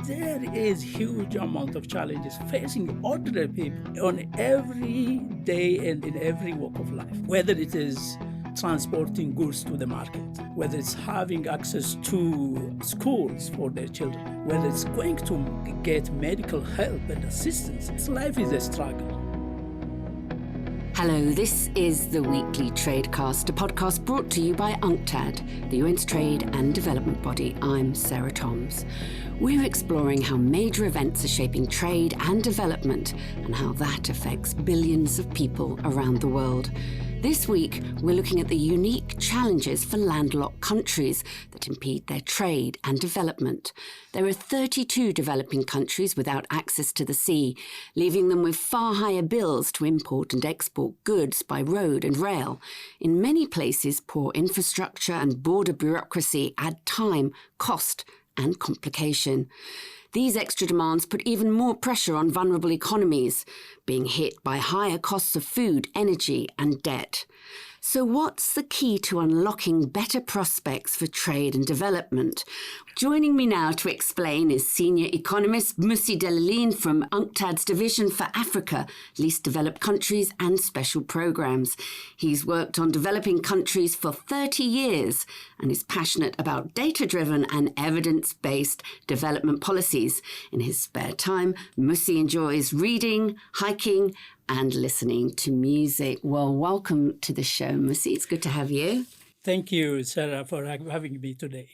There is huge amount of challenges facing ordinary people on every day and in every walk of life, whether it is transporting goods to the market, whether it's having access to schools for their children, whether it's going to get medical help and assistance. Life is a struggle. Hello, this is the Weekly Tradecast, a podcast brought to you by UNCTAD, the UN's trade and development body. I'm Sarah Toms. We're exploring how major events are shaping trade and development and how that affects billions of people around the world. This week, we're looking at the unique challenges for landlocked countries that impede their trade and development. There are 32 developing countries without access to the sea, leaving them with far higher bills to import and export goods by road and rail. In many places, poor infrastructure and border bureaucracy add time, cost, and complication. These extra demands put even more pressure on vulnerable economies, being hit by higher costs of food, energy, and debt. So what's the key to unlocking better prospects for trade and development? Joining me now to explain is senior economist Mussie Delelegn from UNCTAD's Division for Africa, Least Developed Countries and Special Programs. He's worked on developing countries for 30 years and is passionate about data-driven and evidence-based development policies. In his spare time, Mussie enjoys reading, hiking, and listening to music. Well, welcome to the show, Mussie. It's good to have you. Thank you, Sarah, for having me today.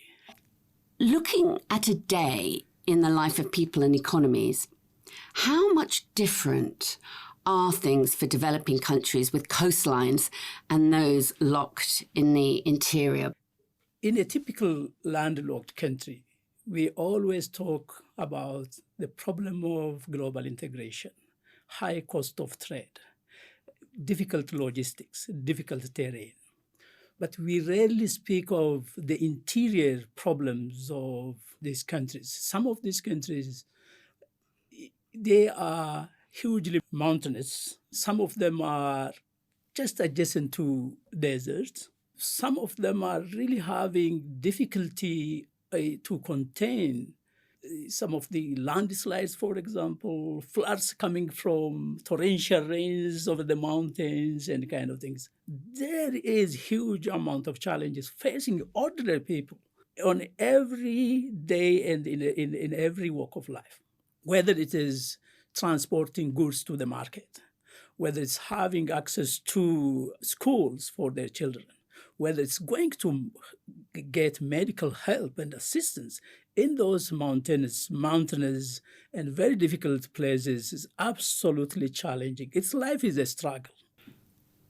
Looking at a day in the life of people and economies, how much different are things for developing countries with coastlines and those locked in the interior? In a typical landlocked country, we always talk about the problem of global integration, high cost of trade, difficult logistics, difficult terrain. But we rarely speak of the interior problems of these countries. Some of these countries, they are hugely mountainous. Some of them are just adjacent to deserts. Some of them are really having difficulty to contain some of the landslides, for example, floods coming from torrential rains over the mountains and kind of things. There is huge amount of challenges facing ordinary people on every day and in every walk of life, whether it is transporting goods to the market, whether it's having access to schools for their children, whether it's going to get medical help and assistance in those mountainous and very difficult places is absolutely challenging. Its life is a struggle.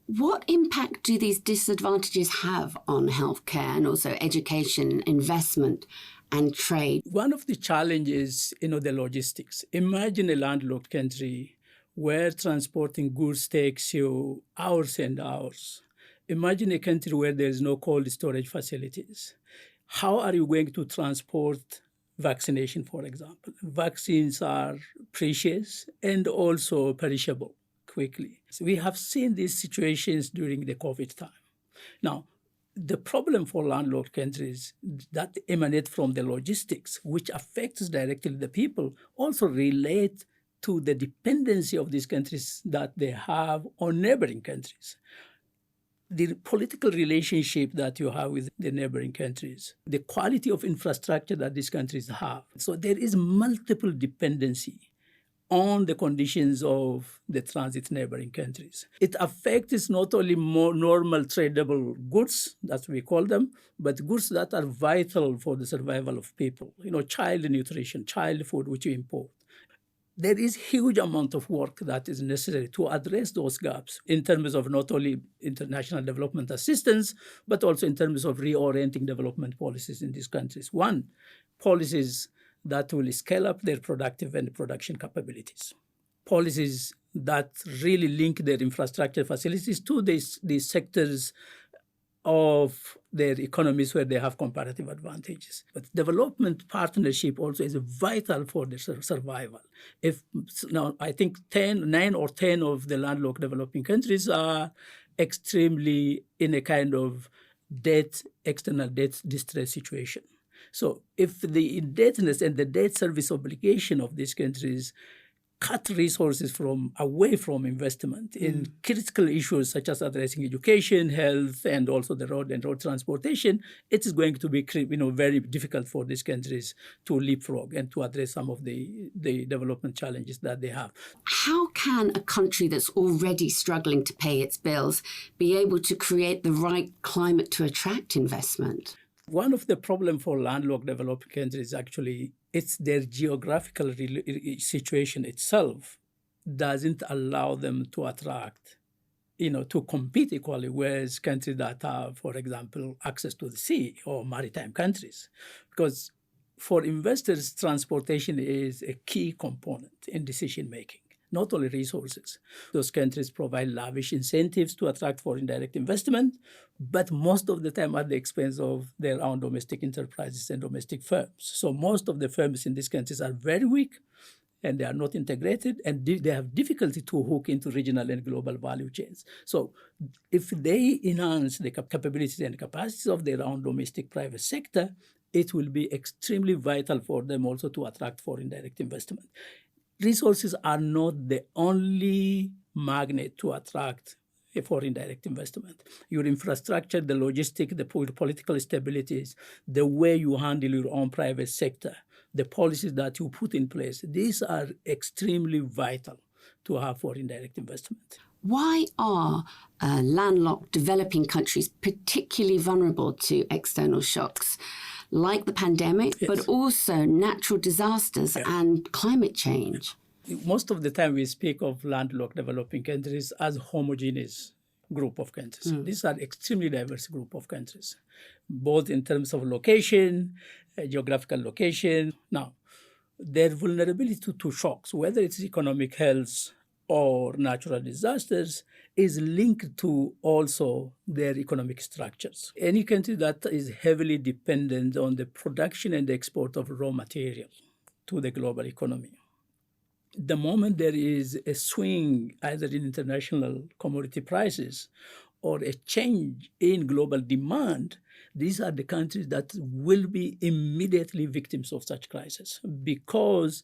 What impact do these disadvantages have on healthcare and also education, investment and trade? One of the challenges, the logistics. Imagine a landlocked country where transporting goods takes you hours and hours. Imagine a country where there is no cold storage facilities. How are you going to transport vaccination, for example? Vaccines are precious and also perishable quickly. So we have seen these situations during the COVID time. Now, the problem for landlocked countries that emanate from the logistics, which affects directly the people, also relate to the dependency of these countries that they have on neighboring countries. The political relationship that you have with the neighboring countries, the quality of infrastructure that these countries have. So there is multiple dependency on the conditions of the transit neighboring countries. It affects not only more normal tradable goods, that we call them, but goods that are vital for the survival of people. Child nutrition, child food, which we import. There is huge amount of work that is necessary to address those gaps in terms of not only international development assistance, but also in terms of reorienting development policies in these countries. One, policies that will scale up their productive and production capabilities. Policies that really link their infrastructure facilities to these sectors of their economies where they have comparative advantages. But development partnership also is vital for their survival. I think 9 or 10 of the landlocked developing countries are extremely in a kind of external debt distress situation. So if the indebtedness and the debt service obligation of these countries cut resources away from investment in critical issues such as addressing education, health, and also the road and road transportation, it is going to be very difficult for these countries to leapfrog and to address some of the development challenges that they have. How can a country that's already struggling to pay its bills be able to create the right climate to attract investment? One of the problems for landlocked developing countries actually it's their geographical situation itself doesn't allow them to attract, to compete equally with countries that have, for example, access to the sea or maritime countries. Because for investors, transportation is a key component in decision making. Not only resources. Those countries provide lavish incentives to attract foreign direct investment, but most of the time at the expense of their own domestic enterprises and domestic firms. So most of the firms in these countries are very weak and they are not integrated and they have difficulty to hook into regional and global value chains. So if they enhance the capabilities and capacities of their own domestic private sector, it will be extremely vital for them also to attract foreign direct investment. Resources are not the only magnet to attract a foreign direct investment. Your infrastructure, the logistics, the political stabilities, the way you handle your own private sector, the policies that you put in place, these are extremely vital to have foreign direct investment. Why are landlocked developing countries particularly vulnerable to external shocks? Like the pandemic, but also natural disasters and climate change? Most of the time we speak of landlocked developing countries as homogeneous group of countries. These are extremely diverse group of countries, both in terms of location, geographical location. Now, their vulnerability to shocks, whether it's economic health or natural disasters, is linked to also their economic structures. Any country that is heavily dependent on the production and the export of raw materials to the global economy, the moment there is a swing either in international commodity prices or a change in global demand, these are the countries that will be immediately victims of such crisis because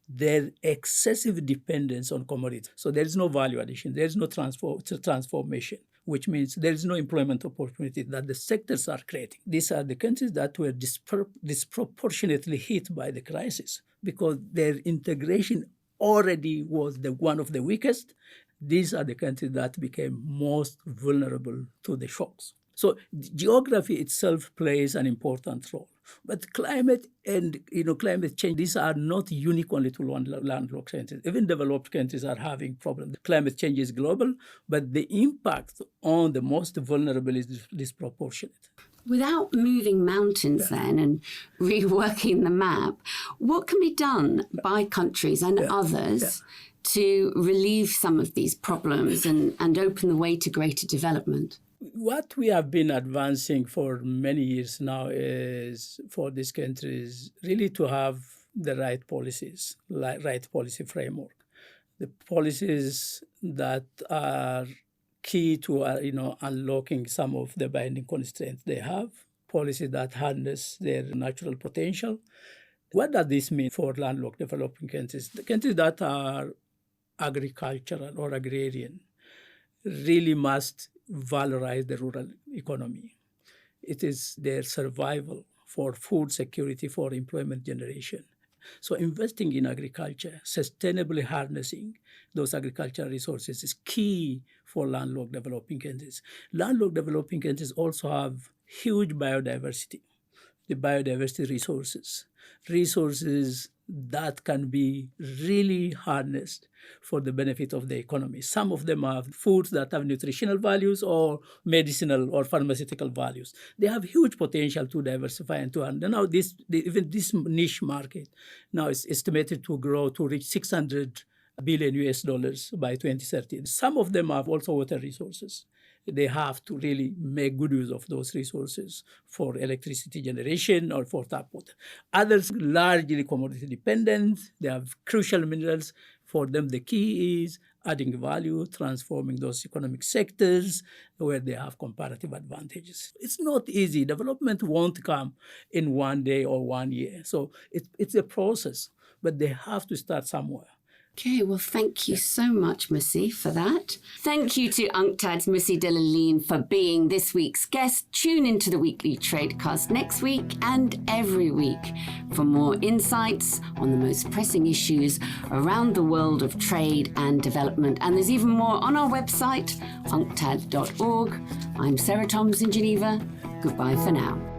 their excessive dependence on commodities. So there is no value addition, there is no transformation, which means there is no employment opportunity that the sectors are creating. These are the countries that were disproportionately hit by the crisis because their integration already was one of the weakest. These are the countries that became most vulnerable to the shocks. So geography itself plays an important role. But climate and climate change, these are not unique only to landlocked countries. Even developed countries are having problems. Climate change is global, but the impact on the most vulnerable is disproportionate. Without moving mountains then and reworking the map, what can be done by countries and others to relieve some of these problems and open the way to greater development? What we have been advancing for many years now is for these countries really to have the right policies, right policy framework. The policies that are key to unlocking some of the binding constraints they have, policies that harness their natural potential. What does this mean for landlocked developing countries? The countries that are agricultural or agrarian really must valorize the rural economy. It is their survival for food security, for employment generation. So investing in agriculture, sustainably harnessing those agricultural resources is key for landlocked developing countries. Landlocked developing countries also have huge biodiversity, the biodiversity resources that can be really harnessed for the benefit of the economy. Some of them have foods that have nutritional values or medicinal or pharmaceutical values. They have huge potential to diversify and to earn. Now, even this niche market now is estimated to grow to reach $600 billion US by 2030. Some of them have also water resources. They have to really make good use of those resources for electricity generation or for tap water. Others largely commodity dependent. They have crucial minerals. For them, the key is adding value, transforming those economic sectors where they have comparative advantages. It's not easy. Development won't come in one day or 1 year. So it's a process, but they have to start somewhere. Okay, well, thank you so much, Mussie, for that. Thank you to UNCTAD's Mussie Delelegn for being this week's guest. Tune into the weekly Tradecast next week and every week for more insights on the most pressing issues around the world of trade and development. And there's even more on our website, unctad.org. I'm Sarah Toms in Geneva. Goodbye for now.